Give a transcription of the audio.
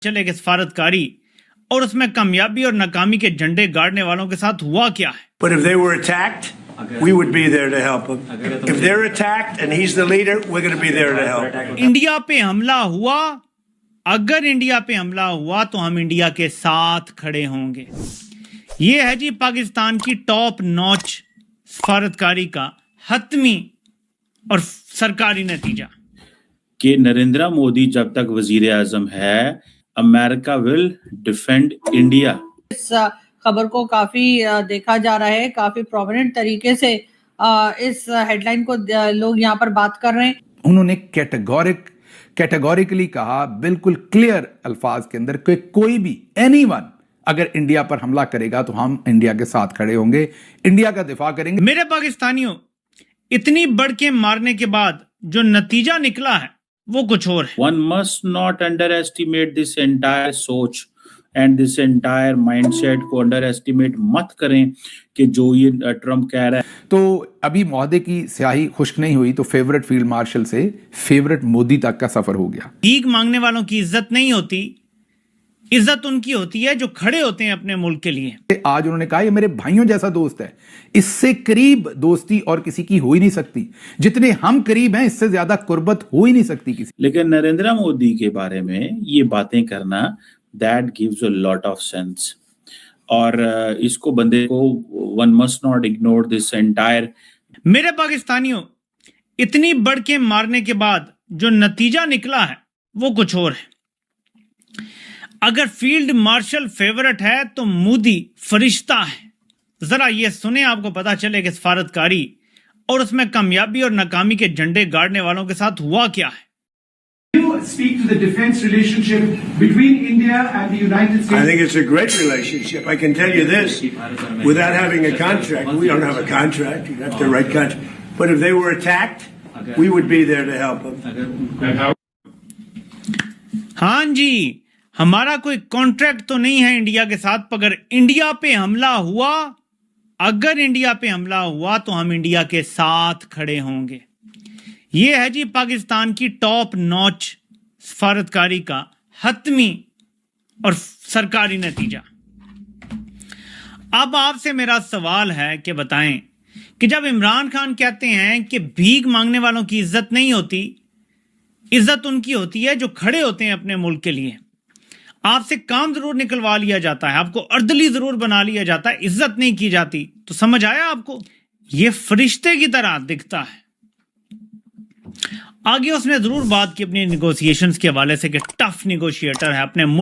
چلے کہ سفارتکاری اور اس میں کامیابی اور ناکامی کے جھنڈے گاڑنے والوں کے ساتھ ہوا کیا ہے. But if they were attacked, we would be there to help them. If they're attacked and he's the leader, we're going to be there to help them. India پہ حملہ ہوا، اگر انڈیا پہ حملہ ہوا تو ہم انڈیا کے ساتھ کھڑے ہوں گے. یہ ہے جی پاکستان کی ٹاپ نوچ سفارتکاری کا حتمی اور سرکاری نتیجہ کہ نریندر مودی جب تک وزیر اعظم ہے امریکہ ول ڈیفینڈ انڈیا. اس خبر کو کافی دیکھا جا رہا ہے، کافی پرومیننٹ طریقے سے اس ہیڈ لائن کو لوگ یہاں پر بات کر رہے ہیں. انہوں نے کیٹیگوریکلی کہا بالکل کلیئر الفاظ کے اندر کہ کوئی بھی اینی ون اگر انڈیا پر حملہ کرے گا تو ہم انڈیا کے ساتھ کھڑے ہوں گے، انڈیا کا دفاع کریں گے. میرے پاکستانیوں، اتنی بڑھ کے مارنے کے بعد جو نتیجہ نکلا ہے وہ کچھ اور ہے. One must not underestimate this entire سوچ and this entire mindset کو underestimate مت کریں کہ جو یہ ٹرمپ کہہ رہا ہے. تو ابھی معاہدے کی سیاہی خشک نہیں ہوئی تو فیورٹ فیلڈ مارشل سے فیورٹ مودی تک کا سفر ہو گیا. بھیک مانگنے والوں کی عزت نہیں ہوتی، عزت ان کی ہوتی ہے جو کھڑے ہوتے ہیں اپنے ملک کے لیے. آج انہوں نے کہا یہ میرے بھائیوں جیسا دوست ہے، اس سے قریب دوستی اور کسی کی ہو ہی نہیں سکتی، جتنے ہم قریب ہیں اس سے زیادہ قربت ہو ہی نہیں سکتی کسی. لیکن نریندر مودی کے بارے میں یہ باتیں کرنا that gives a lot of sense. اور اس کو بندے کو one must not ignore this entire. میرے پاکستانیوں، اتنی بڑھ کے مارنے کے بعد جو نتیجہ نکلا ہے وہ کچھ اور ہے. اگر فیلڈ مارشل فیورٹ ہے تو مودی فرشتہ ہے. ذرا یہ سنیں، آپ کو پتا چلے کہ سفارتکاری اور اس میں کامیابی اور ناکامی کے جھنڈے گاڑنے والوں کے ساتھ ہوا کیا ہے. You speak to the defense relationship between India and the United States. I think it's a great relationship. I can tell you this, without having a contract, we don't have a contract, you have to write contract. But if they were attacked, we would be there to help them. ہاں جی، ہمارا کوئی contract تو نہیں ہے India کے ساتھ، اگر India پہ حملہ ہوا تو ہم انڈیا کے ساتھ کھڑے ہوں گے. یہ ہے جی پاکستان کی ٹاپ نوچ سفارتکاری کا حتمی اور سرکاری نتیجہ. اب آپ سے میرا سوال ہے کہ بتائیں کہ جب عمران خان کہتے ہیں کہ بھیک مانگنے والوں کی عزت نہیں ہوتی، عزت ان کی ہوتی ہے جو کھڑے ہوتے ہیں اپنے ملک کے لیے، آپ سے کام ضرور نکلوا لیا جاتا ہے، آپ کو اردلی ضرور بنا لیا جاتا ہے، عزت نہیں کی جاتی، تو سمجھ آیا آپ کو؟ یہ فرشتے کی طرح دکھتا ہے. آگے اس نے ضرور بات کی اپنی نیگوسیشنز کے حوالے سے کہ ٹف نیگوشیٹر ہے، اپنے